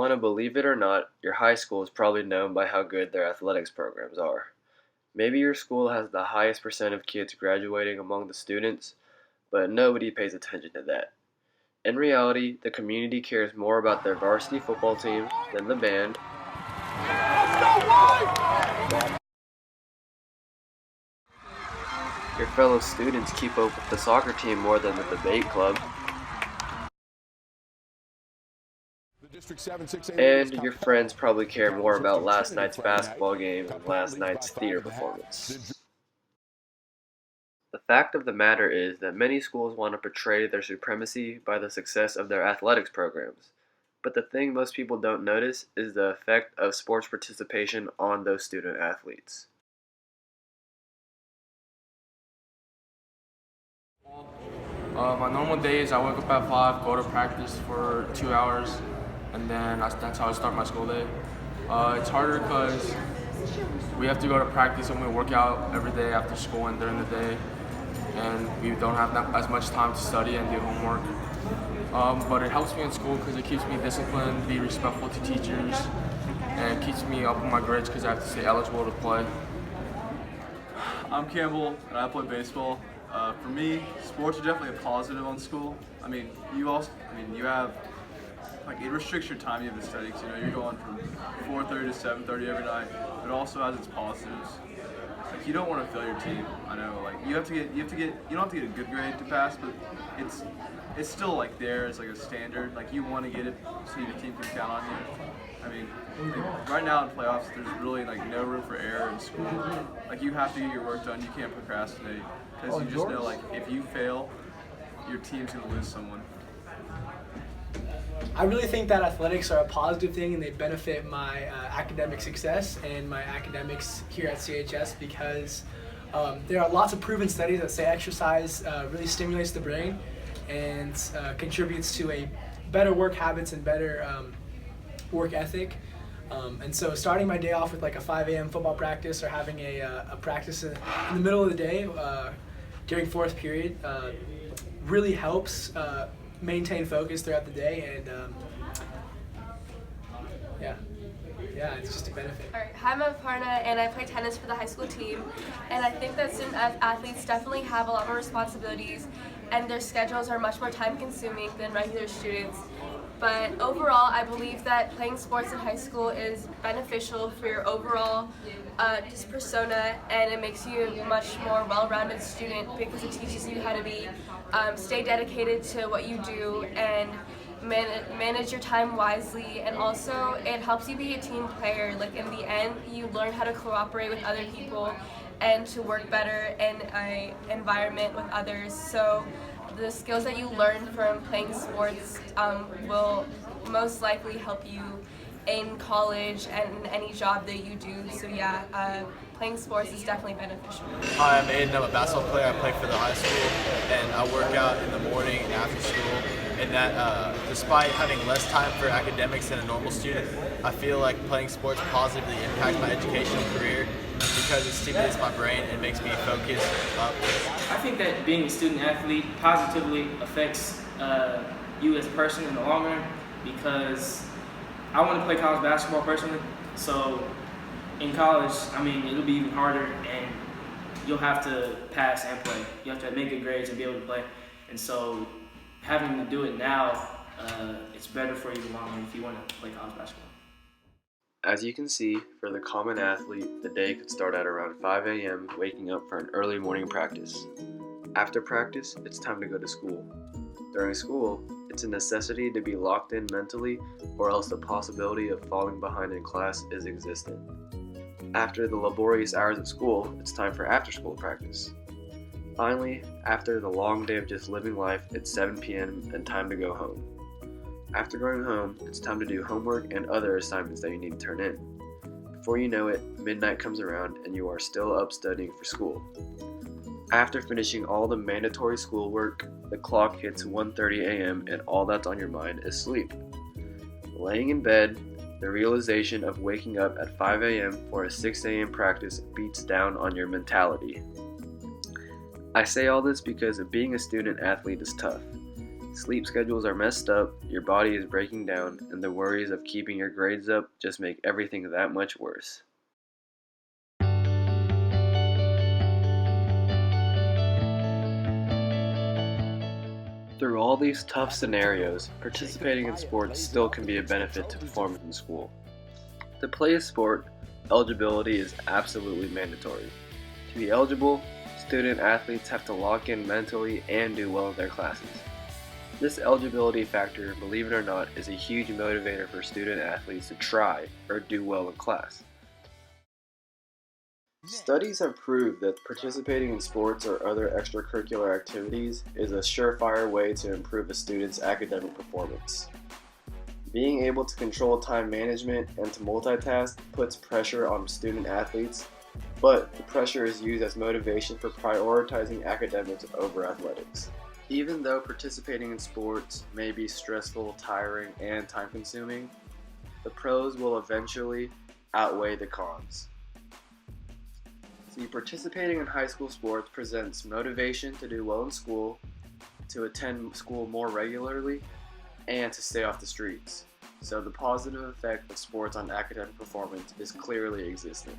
want to believe it or not, your high school is probably known by how good their athletics programs are. Maybe your school has the highest percent of kids graduating among the students, but nobody pays attention to that. In reality, the community cares more about their varsity football team than the band. Your fellow students keep up with the soccer team more than the debate club. And your friends probably care more about last night's basketball game and last night's theater performance. The fact of the matter is that many schools want to portray their supremacy by the success of their athletics programs. But the thing most people don't notice is the effect of sports participation on those student athletes. My normal days, I wake up at 5, go to practice for 2 hours, and then that's how I start my school day. It's harder because we have to go to practice and we work out every day after school and during the day, and we don't have as much time to study and do homework. But it helps me in school because it keeps me disciplined, be respectful to teachers, and it keeps me up on my grades because I have to stay eligible to play. I'm Campbell, and I play baseball. For me, sports are definitely a positive on school. You have, it restricts your time you have to study. 'Cause, you're going from 4:30 to 7:30 every night. It also has its positives. You don't want to fail your team. I know, you don't have to get a good grade to pass, but it's still there as a standard. You want to get it so your team can count on you. Right now in playoffs, there's really no room for error in school. You have to get your work done. You can't procrastinate because you just know if you fail, your team's gonna lose someone. I really think that athletics are a positive thing and they benefit my academic success and my academics here at CHS because there are lots of proven studies that say exercise really stimulates the brain and contributes to a better work habits and better work ethic. And so starting my day off with a 5 a.m. football practice or having a practice in the middle of the day during fourth period really helps maintain focus throughout the day, and it's just a benefit. All right, hi, I'm Aparna, and I play tennis for the high school team. And I think that student athletes definitely have a lot more responsibilities, and their schedules are much more time-consuming than regular students. But overall, I believe that playing sports in high school is beneficial for your overall just persona, and it makes you a much more well-rounded student because it teaches you how to stay dedicated to what you do and manage your time wisely, and also it helps you be a team player. In the end, you learn how to cooperate with other people and to work better in an environment with others. So the skills that you learn from playing sports will most likely help you in college and in any job that you do. So playing sports is definitely beneficial. Hi, I'm Aiden. I'm a basketball player. I play for the high school, and I work out in the morning and after school. And that, despite having less time for academics than a normal student, I feel like playing sports positively impacts my educational career because it stimulates my brain and makes me focus up. I think that being a student athlete positively affects you as a person in the long run because I want to play college basketball personally. So in college, it'll be even harder and you'll have to pass and play. You have to make good grades and be able to play. And so having to do it now, it's better for you in the long run if you want to play college basketball. As you can see, for the common athlete, the day could start at around 5 a.m. waking up for an early morning practice. After practice, it's time to go to school. During school, it's a necessity to be locked in mentally, or else the possibility of falling behind in class is existent. After the laborious hours of school, it's time for after-school practice. Finally, after the long day of just living life, it's 7 p.m. and time to go home. After going home, it's time to do homework and other assignments that you need to turn in. Before you know it, midnight comes around and you are still up studying for school. After finishing all the mandatory schoolwork, the clock hits 1:30 a.m. and all that's on your mind is sleep. Laying in bed, the realization of waking up at 5 a.m. for a 6 a.m. practice beats down on your mentality. I say all this because being a student athlete is tough. Sleep schedules are messed up, your body is breaking down, and the worries of keeping your grades up just make everything that much worse. Through all these tough scenarios, participating in sports still can be a benefit to performance in school. To play a sport, eligibility is absolutely mandatory. To be eligible, student athletes have to lock in mentally and do well in their classes. This eligibility factor, believe it or not, is a huge motivator for student athletes to try or do well in class. Studies have proved that participating in sports or other extracurricular activities is a surefire way to improve a student's academic performance. Being able to control time management and to multitask puts pressure on student athletes, but the pressure is used as motivation for prioritizing academics over athletics. Even though participating in sports may be stressful, tiring, and time-consuming, the pros will eventually outweigh the cons. See, participating in high school sports presents motivation to do well in school, to attend school more regularly, and to stay off the streets. So the positive effect of sports on academic performance is clearly existent.